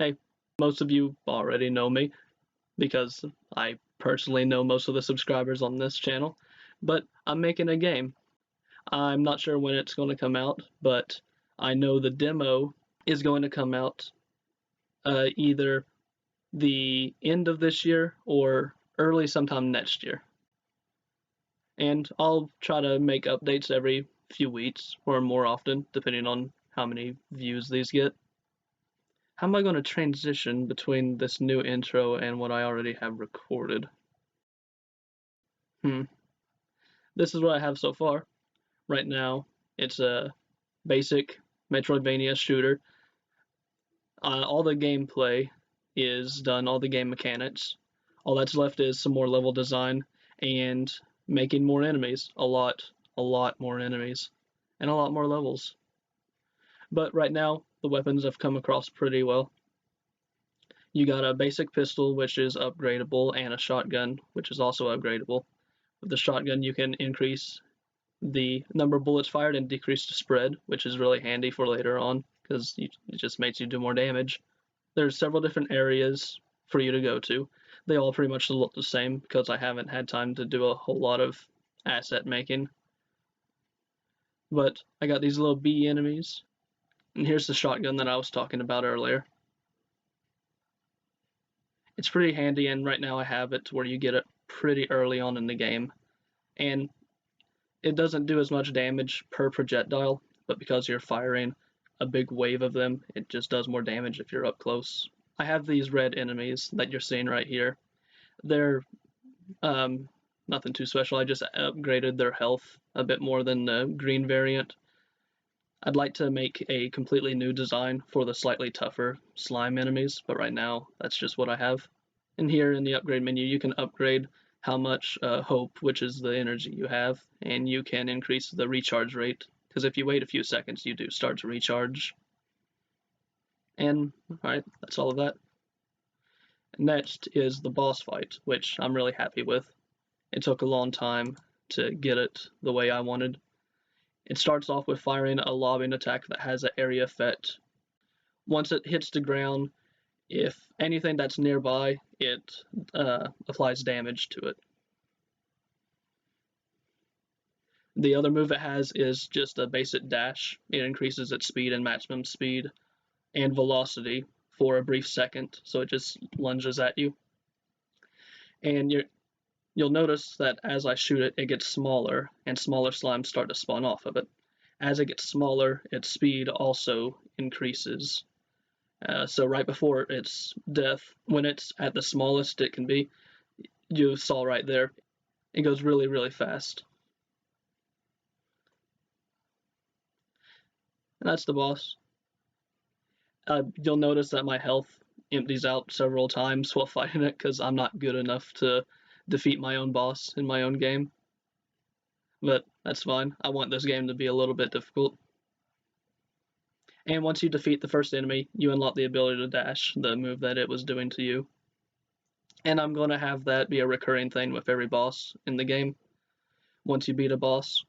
Hey, most of you already know me because I personally know most of the subscribers on this channel, but I'm making a game. I'm not sure when it's going to come out, but I know the demo is going to come out either the end of this year or early sometime next year. And I'll try to make updates every few weeks or more often, depending on how many views these get. How am I going to transition between this new intro and what I already have recorded? This is what I have so far. Right now, it's a basic Metroidvania shooter. All the gameplay is done, all the game mechanics. All that's left is some more level design and making more enemies. A lot more enemies. And a lot more levels. But right now, the weapons have come across pretty well. You got a basic pistol, which is upgradable, and a shotgun, which is also upgradable. With the shotgun, you can increase the number of bullets fired and decrease the spread, which is really handy for later on, because it just makes you do more damage. There's several different areas for you to go to. They all pretty much look the same, because I haven't had time to do a whole lot of asset making. But I got these little bee enemies, and here's the shotgun that I was talking about earlier. It's pretty handy, and right now I have it to where you get it pretty early on in the game. And it doesn't do as much damage per projectile, but because you're firing a big wave of them, it just does more damage if you're up close. I have these red enemies that you're seeing right here. They're nothing too special. I just upgraded their health a bit more than the green variant. I'd like to make a completely new design for the slightly tougher slime enemies, but right now that's just what I have. And here in the upgrade menu, you can upgrade how much hope, which is the energy you have, and you can increase the recharge rate, because if you wait a few seconds, you do start to recharge. And, alright, that's all of that. Next is the boss fight, which I'm really happy with. It took a long time to get it the way I wanted. It starts off with firing a lobbing attack that has an area effect. Once it hits the ground, if anything that's nearby, it applies damage to it. The other move it has is just a basic dash. It increases its speed and maximum speed and velocity for a brief second, so it just lunges at you. And you'll notice that as I shoot it, it gets smaller, and smaller slimes start to spawn off of it. As it gets smaller, its speed also increases. So right before its death, when it's at the smallest it can be, you saw right there, it goes really, really fast. And that's the boss. You'll notice that my health empties out several times while fighting it, because I'm not good enough to defeat my own boss in my own game. But that's fine. I want this game to be a little bit difficult. And once you defeat the first enemy, you unlock the ability to dash, the move that it was doing to you. And I'm going to have that be a recurring thing with every boss in the game. Once you beat a boss,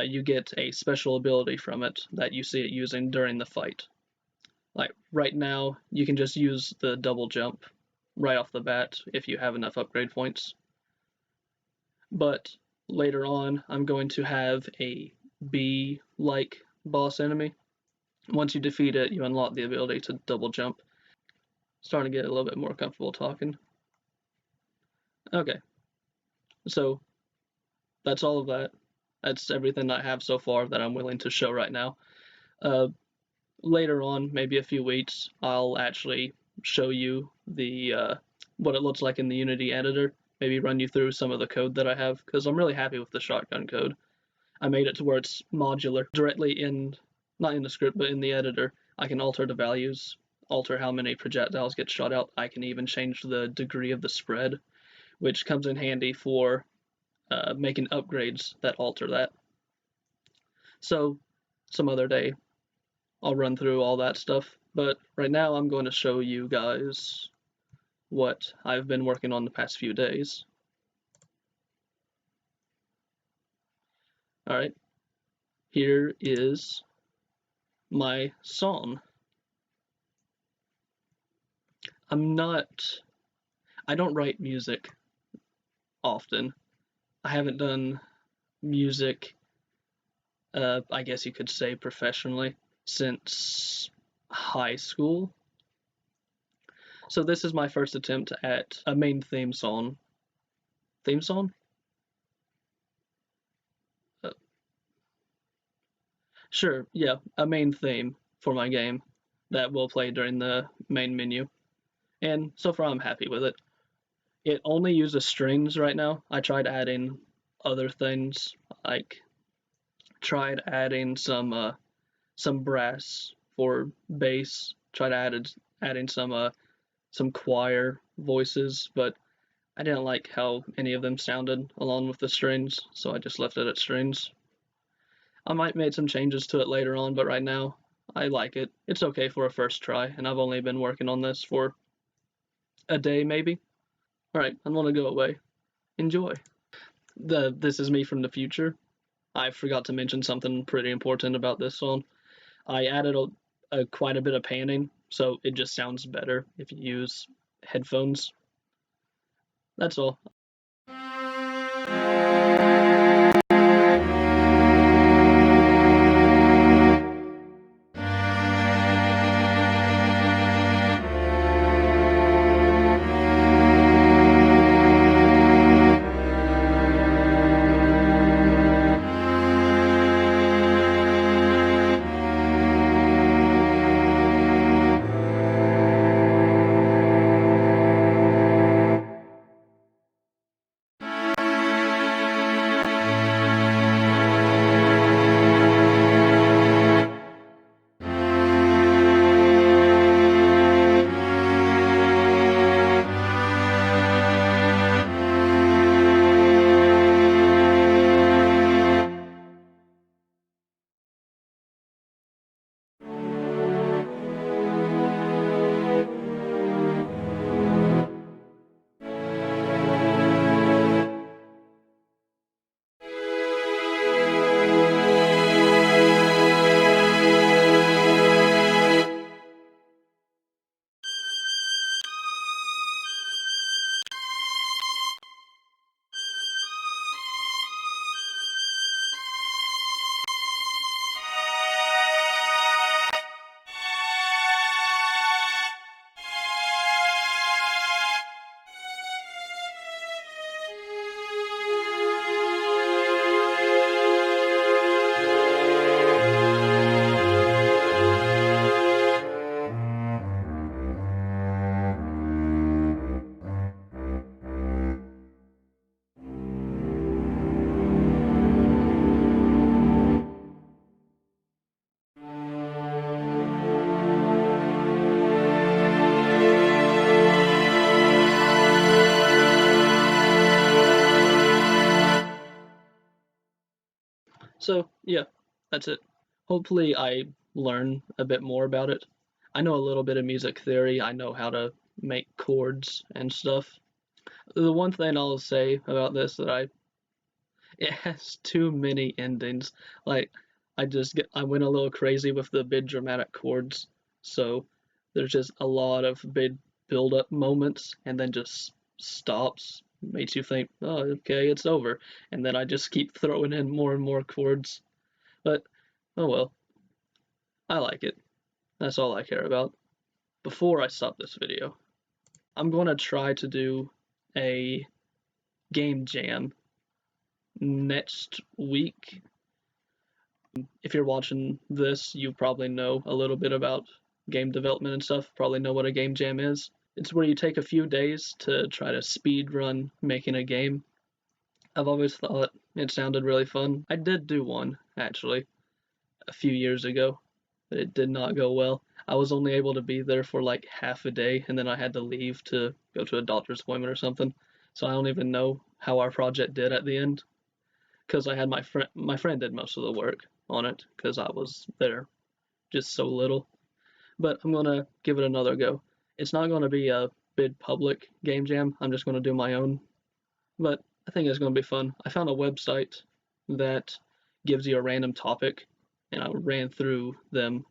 you get a special ability from it that you see it using during the fight. Like right now, you can just use the double jump right off the bat if you have enough upgrade points. But later on, I'm going to have a bee-like boss enemy. Once you defeat it, you unlock the ability to double jump. Starting to get a little bit more comfortable talking. Okay, so that's all of that. That's everything I have so far that I'm willing to show right now. Later on, maybe a few weeks, I'll actually show you the what it looks like in the Unity editor. Maybe run you through some of the code that I have, because I'm really happy with the shotgun code. I made it to where it's modular. Directly in, not in the script, but in the editor, I can alter the values, alter how many projectiles get shot out. I can even change the degree of the spread, which comes in handy for making upgrades that alter that. So, some other day, I'll run through all that stuff, but right now I'm going to show you guys what I've been working on the past few days. Alright, here is my song. I don't write music often. I haven't done music, I guess you could say professionally, since high school. So this is my first attempt at a main theme song. Theme song? Uh, sure, yeah, a main theme for my game that will play during the main menu. And so far I'm happy with it. It only uses strings right now. I tried adding other things, like tried adding some brass for bass, tried adding some choir voices, but I didn't like how any of them sounded along with the strings, so I just left it at strings. I might make some changes to it later on, but right now I like it. It's okay for a first try, and I've only been working on this for a day maybe. Alright, I'm gonna go away. Enjoy. This is me from the future. I forgot to mention something pretty important about this song. I added quite a bit of panning, so it just sounds better if you use headphones. That's all. So, yeah, that's it. Hopefully, I learn a bit more about it. I know a little bit of music theory, I know how to make chords and stuff. The one thing I'll say about this that it has too many endings. Like I went a little crazy with the big dramatic chords. So there's just a lot of big build up moments and then just stops. Makes you think, oh, okay, it's over. And then I just keep throwing in more and more chords. But oh well, I like it. That's all I care about. Before I stop this video, I'm going to try to do a game jam next week. If you're watching this, you probably know a little bit about game development and stuff, probably know what a game jam is. It's where you take a few days to try to speed run making a game. I've always thought it sounded really fun. I did do one, actually, a few years ago, but it did not go well. I was only able to be there for like half a day, and then I had to leave to go to a doctor's appointment or something. So I don't even know how our project did at the end, because I had my friend did most of the work on it, because I was there just so little. But I'm gonna give it another go. It's not gonna be a big public game jam. I'm just gonna do my own, but I think it's gonna be fun. I found a website that gives you a random topic, and I ran through them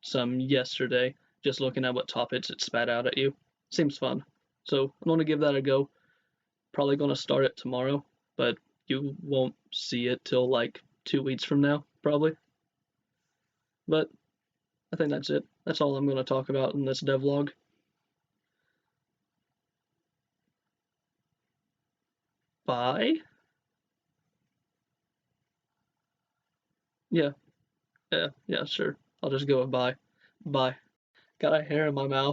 some yesterday, just looking at what topics it spat out at you. Seems fun. So I'm gonna give that a go. Probably gonna start it tomorrow, but you won't see it till like 2 weeks from now, probably. But I think that's it. That's all I'm gonna talk about in this devlog. Bye. Yeah, yeah, sure. I'll just go with bye. Bye. Got a hair in my mouth.